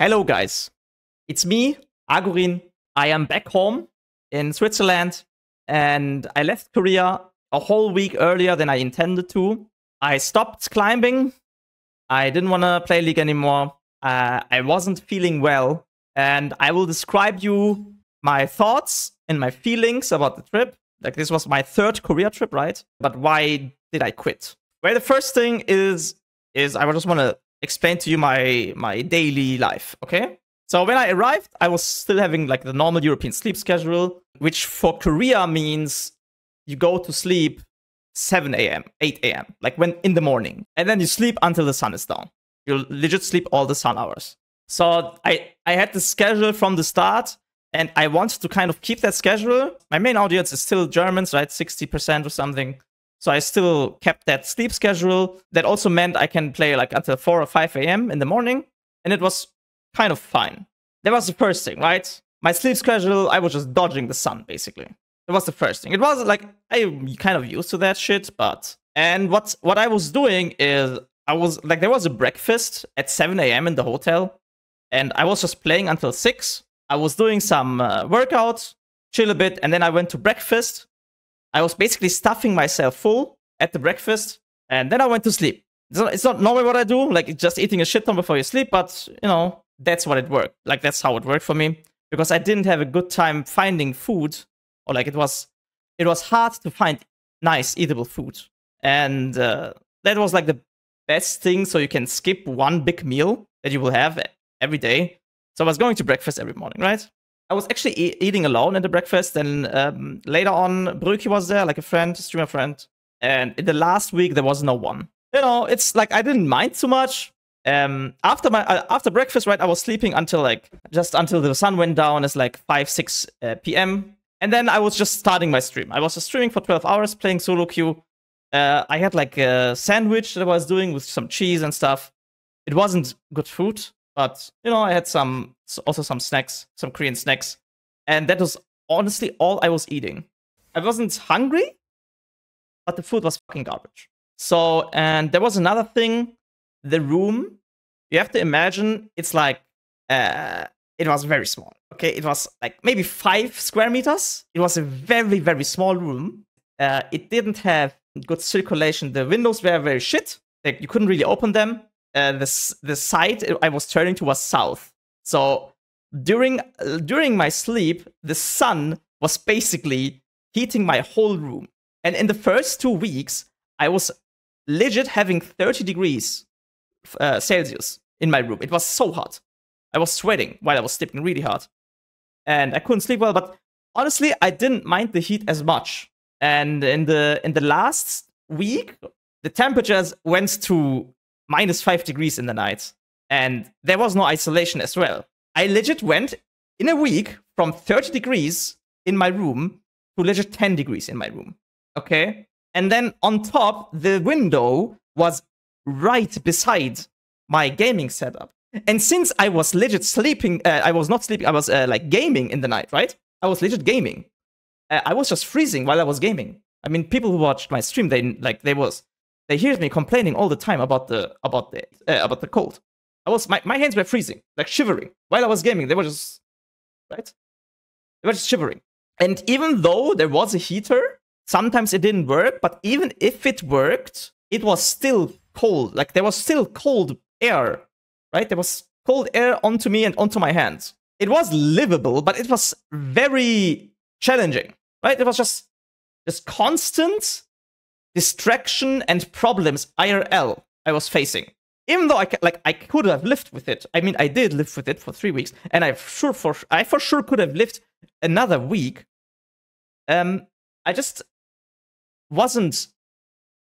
Hello guys, it's me, Agurin. I am back home in Switzerland and I left Korea a whole week earlier than I intended to. I stopped climbing. I didn't want to play League anymore. I wasn't feeling well, and I will describe you my thoughts and my feelings about the trip. Like, this was my third Korea trip, right? But why did I quit? Well, the first thing is I just want to explain to you my daily life, okay? So when I arrived, I was still having like the normal European sleep schedule, which for Korea means you go to sleep 7 a.m., 8 a.m., like when in the morning. And then you sleep until the sun is down. You legit sleep all the sun hours. So I had the schedule from the start, and I wanted to kind of keep that schedule. My main audience is still Germans, right? 60% or something. So I still kept that sleep schedule. That also meant I can play like until 4 or 5 a.m. in the morning. And it was kind of fine. That was the first thing, right? My sleep schedule, I was just dodging the sun, basically. It was the first thing. It was like, I kind of used to that shit, but... And what I was doing is, I was like, there was a breakfast at 7 a.m. in the hotel. And I was just playing until 6. I was doing some workouts, chill a bit, and then I went to breakfast. I was basically stuffing myself full at the breakfast, and then I went to sleep. It's not normally what I do, like just eating a shit ton before you sleep, but, you know, that's what it worked. Like, that's how it worked for me, because I didn't have a good time finding food, or like it was hard to find nice eatable food. And that was like the best thing, so you can skip one big meal that you will have every day. So I was going to breakfast every morning, right? I was actually eating alone at the breakfast, and later on, Brüki was there, like a friend, a streamer friend. And in the last week, there was no one. You know, it's like I didn't mind too much. After breakfast, right, I was sleeping until like just until the sun went down. It's like 5, 6 p.m. And then I was just starting my stream. I was just streaming for 12 hours, playing solo queue. I had like a sandwich that I was doing with some cheese and stuff. It wasn't good food, but, you know, I had also some snacks, some Korean snacks. And that was honestly all I was eating. I wasn't hungry, but the food was fucking garbage. So, and there was another thing. The room, you have to imagine, it's like, it was very small, okay? It was like maybe 5 square meters. It was a very, very small room. It didn't have good circulation. The windows were very shit. Like, you couldn't really open them. The side I was turning to was south. So during my sleep, the sun was basically heating my whole room. And in the first 2 weeks, I was legit having 30 degrees Celsius in my room. It was so hot. I was sweating while I was sleeping really hard. And I couldn't sleep well, but honestly, I didn't mind the heat as much. And in the last week, the temperatures went to -5 degrees in the night. And there was no isolation as well. I legit went in a week from 30 degrees in my room to legit 10 degrees in my room. Okay? And then on top, the window was right beside my gaming setup. And since I was legit sleeping, I was not sleeping, I was like gaming in the night, right? I was legit gaming. I was just freezing while I was gaming. I mean, people who watched my stream, they hear me complaining all the time about the cold. My hands were freezing, like shivering while I was gaming. They were just, right? They were just shivering. And even though there was a heater, sometimes it didn't work. But even if it worked, it was still cold. Like, there was still cold air, right? There was cold air onto me and onto my hands. It was livable, but it was very challenging, right? It was just this constant distraction and problems IRL I was facing. Even though I could have lived with it. I mean, I did live with it for 3 weeks, and I for sure could have lived another week. I just wasn't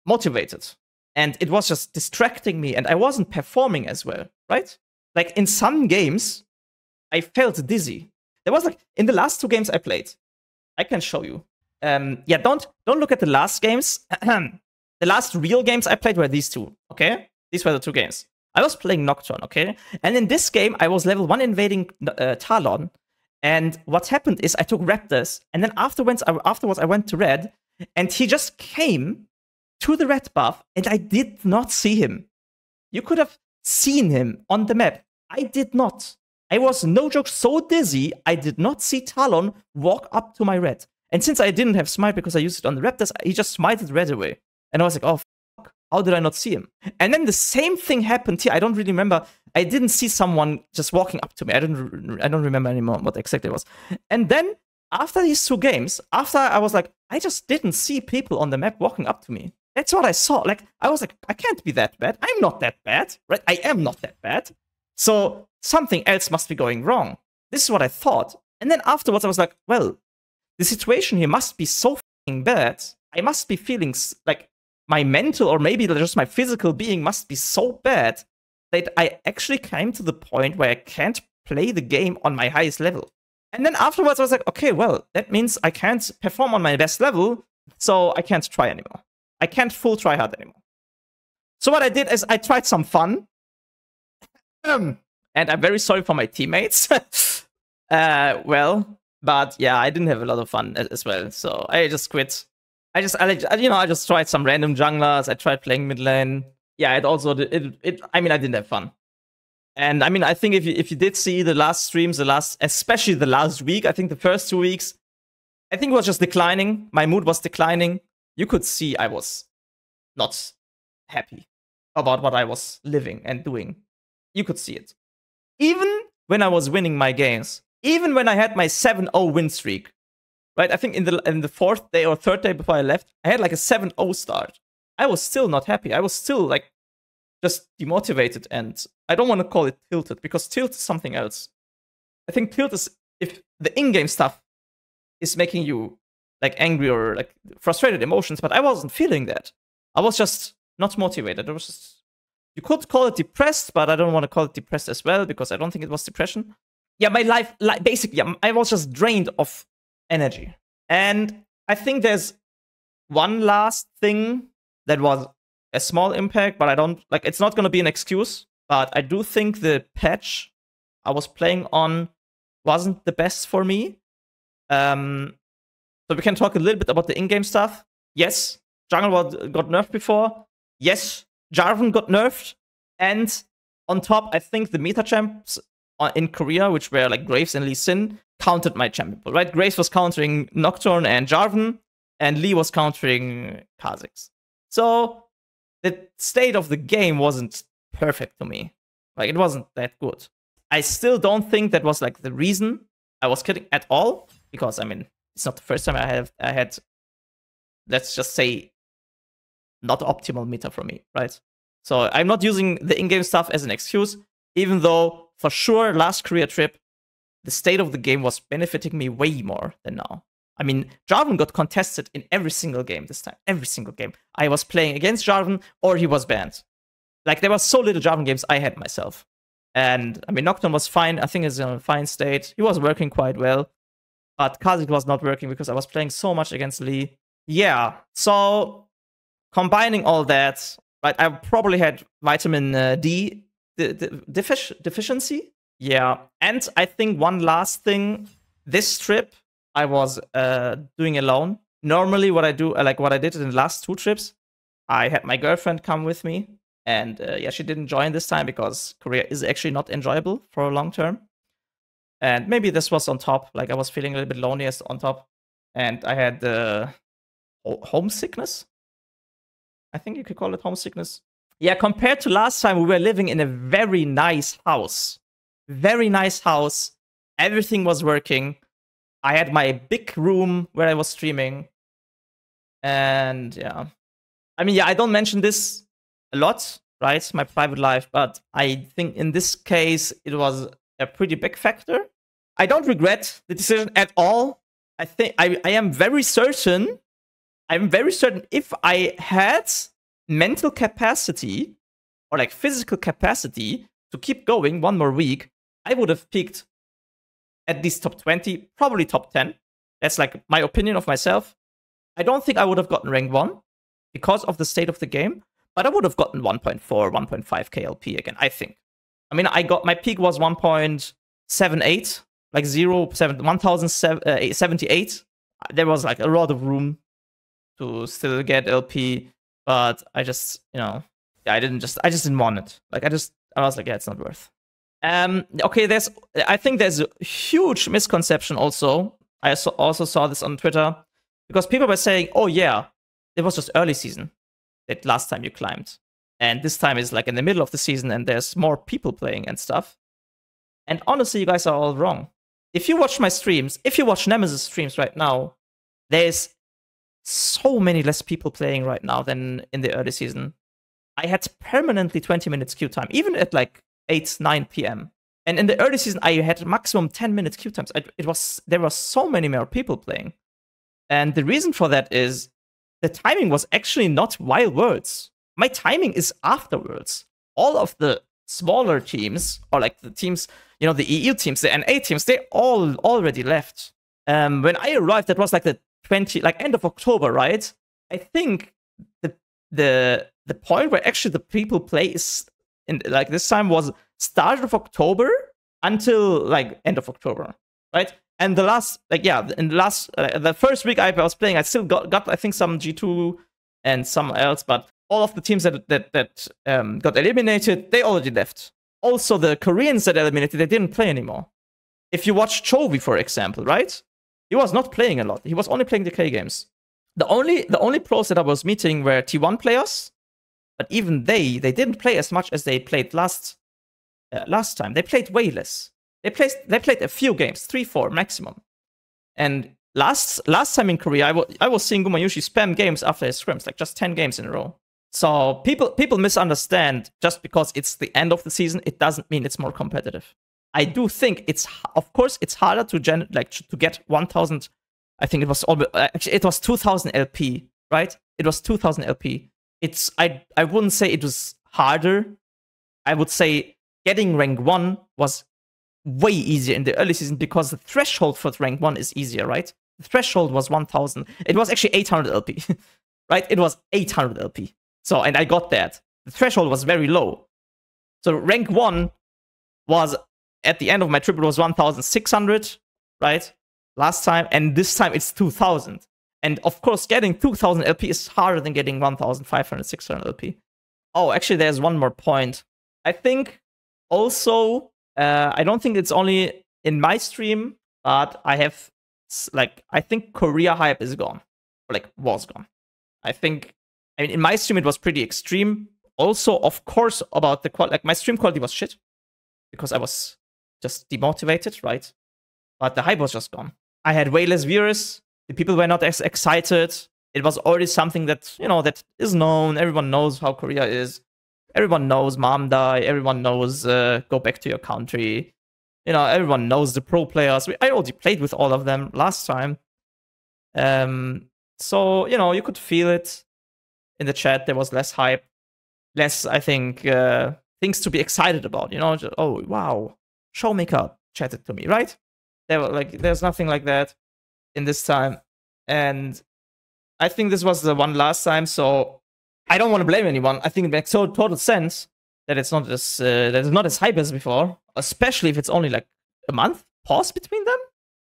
motivated, and it was just distracting me, and I wasn't performing as well, right? Like, in some games, I felt dizzy. There was like in the last 2 games I played. I can show you. Yeah, don't look at the last games. The last real games I played were these 2, okay? These were the 2 games. I was playing Nocturne, okay? And in this game, I was level 1 invading Talon. And what happened is I took Raptors, and then afterwards I went to Red, and he just came to the red buff, and I did not see him. You could have seen him on the map. I did not. I was, no joke, so dizzy, I did not see Talon walk up to my red. And since I didn't have smite because I used it on the Raptors, he just smited red away. And I was like, oh, fuck, how did I not see him? And then the same thing happened here. I don't really remember. I didn't see someone just walking up to me. I don't remember anymore what exactly it was. And then after these 2 games, after I was like, I just didn't see people on the map walking up to me. That's what I saw. Like, I was like, I can't be that bad. I'm not that bad, right? I am not that bad. So something else must be going wrong. This is what I thought. And then afterwards, I was like, well, the situation here must be so fucking bad. I must be feeling like my mental or maybe just my physical being must be so bad that I actually came to the point where I can't play the game on my highest level. And then afterwards, I was like, okay, well, that means I can't perform on my best level, so I can't try anymore. I can't full try hard anymore. So what I did is I tried some fun. And I'm very sorry for my teammates. Well, but yeah, I didn't have a lot of fun as well. So I just quit. I just tried some random junglers. I tried playing mid lane. Yeah, I didn't have fun. And I mean, I think if you did see the last streams, especially the last week, I think the first 2 weeks, I think it was just declining. My mood was declining. You could see I was not happy about what I was living and doing. You could see it. Even when I was winning my games, even when I had my 7-0 win streak, right? I think in the 4th day or 3rd day before I left, I had like a 7-0 start. I was still not happy. I was still like just demotivated, and I don't want to call it tilted because tilt is something else. I think tilt is if the in-game stuff is making you like angry or like frustrated emotions, but I wasn't feeling that. I was just not motivated. It was just, you could call it depressed, but I don't want to call it depressed as well because I don't think it was depression. Yeah, my life, basically, I was just drained of energy. And I think there's one last thing that was a small impact, but I don't, like, it's not going to be an excuse, but I do think the patch I was playing on wasn't the best for me. So we can talk a little bit about the in-game stuff. Yes, Jungle got nerfed before. Yes, Jarvan got nerfed. And on top, I think the meta champs in Korea, which were like Graves and Lee Sin, countered my champion pool, right? Graves was countering Nocturne and Jarvan, and Lee was countering Kha'Zix. So the state of the game wasn't perfect to me. Like, it wasn't that good. I still don't think that was like the reason I was kidding at all, because I mean, it's not the first time I had, let's just say, not optimal meta for me, right? So I'm not using the in-game stuff as an excuse, even though for sure last Korea trip, the state of the game was benefiting me way more than now. I mean, Jarvan got contested in every single game this time. Every single game. I was playing against Jarvan or he was banned. Like, there was so little Jarvan games I had myself. And I mean, Nocturne was fine. I think he's in a fine state. He was working quite well. But Kha'Zix was not working because I was playing so much against Lee. Yeah, so combining all that, right, I probably had vitamin D deficiency. Yeah, and I think one last thing, this trip I was doing alone. Normally what I do, like what I did in the last 2 trips, I had my girlfriend come with me. And yeah, she didn't join this time because Korea is actually not enjoyable for a long term. And maybe this was on top, like I was feeling a little bit lonely as on top. And I had homesickness. I think you could call it homesickness. Yeah, compared to last time, we were living in a very nice house. Very nice house. Everything was working. I had my big room where I was streaming. And yeah. I mean, yeah, I don't mention this a lot, right? My private life. But I think in this case, it was a pretty big factor. I don't regret the decision at all. I think I am very certain. I'm very certain if I had mental capacity or like physical capacity to keep going one more week, I would have peaked at least top 20, probably top 10. That's like my opinion of myself. I don't think I would have gotten rank 1 because of the state of the game, but I would have gotten 1.4, 1.5 KLP again, I think. I mean, my peak was 1.78, like 1078. There was like a lot of room to still get LP, but I just, you know, yeah, I just didn't want it. Like, I was like, yeah, it's not worth. Okay, I think there's a huge misconception also. I also saw this on Twitter because people were saying, "Oh yeah, it was just early season that last time you climbed, and this time is like in the middle of the season, and there's more people playing and stuff." And honestly, you guys are all wrong. If you watch my streams, if you watch Nemesis streams right now, there's so many less people playing right now than in the early season. I had permanently 20 minutes queue time, even at like 8, 9 p.m. And in the early season, I had maximum 10 minutes queue times. There were so many more people playing. And the reason for that is the timing was actually not while Worlds. My timing is afterwards. All of the smaller teams, or like the teams, you know, the EU teams, the NA teams, they all already left. When I arrived, that was like the end of October, right? I think the point where actually the people play is in like this time was start of October until like end of October, right? And the last, the first week I was playing, I still got I think some G2 and some else, but all of the teams that got eliminated, they already left. Also, the Koreans that eliminated, they didn't play anymore. If you watch Chovy, for example, right? He was not playing a lot. He was only playing the K games. The only pros that I was meeting were T1 players, but even they didn't play as much as they played last time. They played way less. They played a few games, 3-4 maximum. And last time in Korea, I was seeing Gumayushi spam games after his scrims, like just 10 games in a row. So people misunderstand just because it's the end of the season, it doesn't mean it's more competitive. I do think of course it's harder to get 1,000. I think it was 2,000 LP, right? It was 2,000 LP. I wouldn't say it was harder. I would say getting rank 1 was way easier in the early season because the threshold for rank 1 is easier, right? The threshold was 1,000. It was actually 800 LP, right? It was 800 LP. So, and I got that. The threshold was very low. So rank 1 was, at the end of my trip, it was 1,600, right? Last time, and this time it's 2,000. And of course, getting 2,000 LP is harder than getting 1,500, 600 LP. Oh, actually, there's one more point. I think also, I don't think it's only in my stream, but I think Korea hype is gone. Or like, was gone. In my stream, it was pretty extreme. Also, of course, about the quality, like my stream quality was shit because I was just demotivated, right? But the hype was just gone. I had way less viewers. The people were not as excited. It was already something that, you know, that is known. Everyone knows how Korea is. Everyone knows Mom Die. Everyone knows go back to your country. You know, everyone knows the pro players. I already played with all of them last time. So, you know, you could feel it in the chat. There was less hype. Less, I think, things to be excited about. You know, just, oh, wow. Showmaker chatted to me, right? There's nothing like that in this time. And I think this was the one last time, so I don't want to blame anyone. I think it makes total sense that it's not as hype as before, especially if it's only like a month pause between them.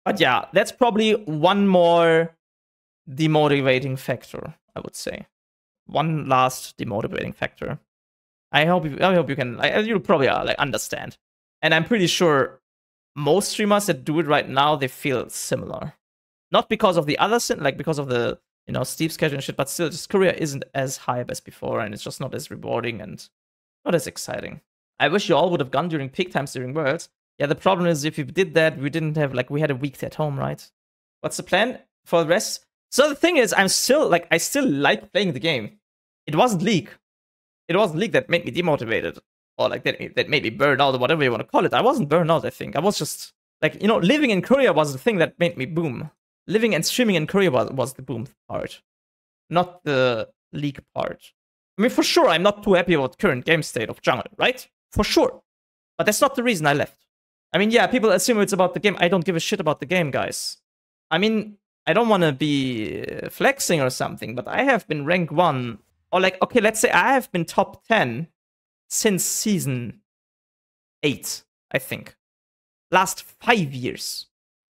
But yeah, that's probably one more demotivating factor, I would say. One last demotivating factor. I hope you can, you'll probably understand. And I'm pretty sure most streamers that do it right now, they feel similar. Not because of the other because of the, you know, steep schedule and shit, but still, just Korea isn't as hype as before, and it's just not as rewarding and not as exciting. I wish you all would have gone during peak times during Worlds. Yeah, the problem is if you did that, we didn't have, we had a week at home, right? What's the plan for the rest? So the thing is, I still like playing the game. It wasn't League. It wasn't League that made me demotivated. Or that made me burn out, or whatever you want to call it. I wasn't burned out, I think. I was just, you know, living in Korea was the thing that made me boom. Living and streaming in Korea was the boom part. Not the League part. I mean, for sure, I'm not too happy about current game state of jungle, right? For sure. But that's not the reason I left. I mean, yeah, people assume it's about the game. I don't give a shit about the game, guys. I mean, I don't want to be flexing or something, but I have been rank 1. Or okay, let's say I have been top 10 since season 8, I think. Last 5 years,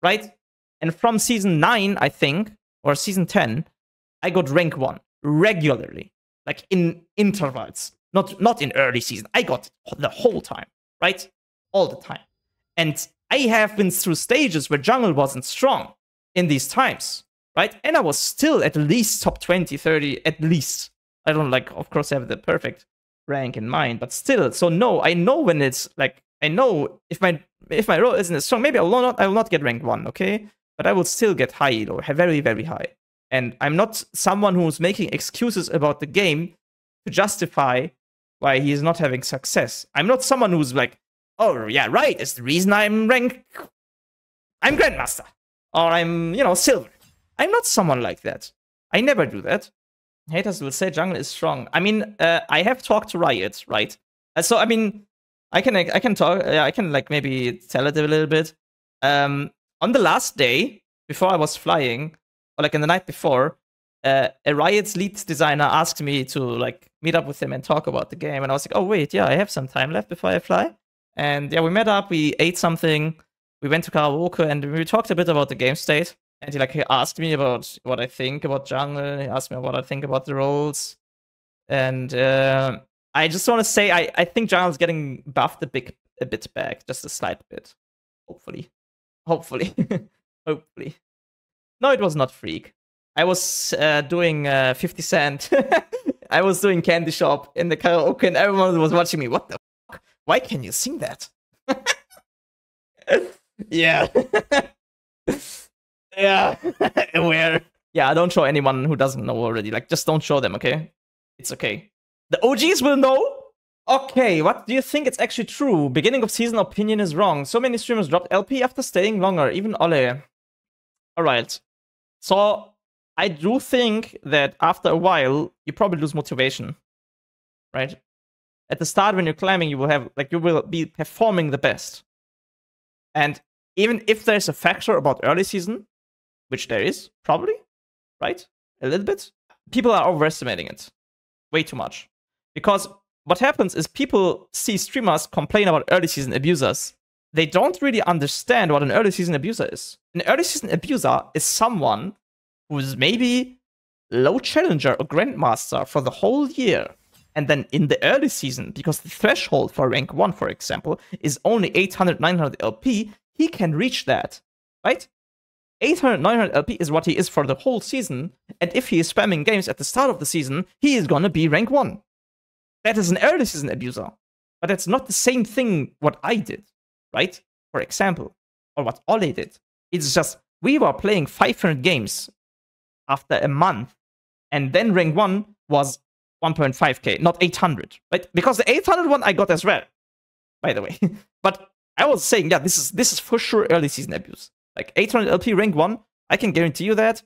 right? And from season 9, I think, or season 10, I got rank 1 regularly, in intervals. Not in early season. I got it the whole time, right? all the time. And I have been through stages where jungle wasn't strong in these times, right? And I was still at least top 20, 30, at least. I don't like, of course, have the perfect rank in mind, but still. So no, I know when it's like, I know if my role isn't as strong, maybe I will not get ranked 1, okay? But I will still get high elo, very, very high. And I'm not someone who's making excuses about the game to justify why he's not having success. I'm not someone who's like, oh, yeah, right, it's the reason I'm Grandmaster. Or I'm, silver. I'm not someone like that. I never do that. Haters will say jungle is strong. I mean, I have talked to Riot, right? So, I mean, I can talk, I can, like, maybe tell it a little bit. On the last day, before I was flying, or, like, in the night before, a Riot's lead designer asked me to, like, meet up with him and talk about the game. And I was like, oh, wait, yeah, I have some time left before I fly. And, yeah, we met up, we ate something, we went to karaoke, and we talked a bit about the game state. And he asked me about what I think about jungle. He asked me what I think about the roles. And I just want to say I think jungle's getting buffed a bit back, just a slight bit. Hopefully. Hopefully. Hopefully. No, it was not Freak. I was doing 50 Cent. I was doing Candy Shop in the karaoke, and everyone was watching me. What the fuck? Why can you sing that? Yeah. Yeah. Aware. Yeah, don't show anyone who doesn't know already. Like, just don't show them, okay? It's okay. The OGs will know. Okay, what do you think it's actually true? Beginning of season opinion is wrong. So many streamers dropped LP after staying longer, even Ole. Alright. So, I do think that after a while, you probably lose motivation. Right? At the start, when you're climbing, you will be performing the best. And even if there's a factor about early season, which there is, probably, right? A little bit. People are overestimating it. Way too much. Because what happens is people see streamers complain about early season abusers. They don't really understand what an early season abuser is. An early season abuser is someone who is maybe low challenger or grandmaster for the whole year. And then in the early season, because the threshold for rank 1, for example, is only 800, 900 LP, he can reach that, right? 800, 900 LP is what he is for the whole season, and if he is spamming games at the start of the season, he is gonna be rank 1. That is an early season abuser. But that's not the same thing what I did, right? For example, or what Ole did. It's just, we were playing 500 games after a month, and then rank 1 was 1.5k, not 800, right? Because the 800 one I got as well, by the way. But I was saying, yeah, this is for sure early season abuse. Like 800 LP rank 1, I can guarantee you that.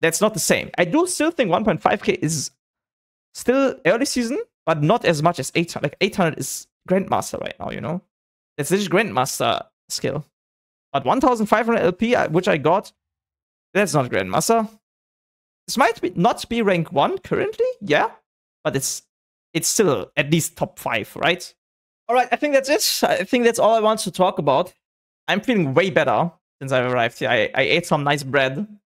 That's not the same. I do still think 1.5k is still early season, but not as much as 800. Like 800 is Grandmaster right now, you know? It's just Grandmaster skill. But 1500 LP, which I got, that's not Grandmaster. This might not be rank 1 currently, yeah, but it's still at least top 5, right? Alright, I think that's it. I think that's all I want to talk about. I'm feeling way better since I arrived here. I ate some nice bread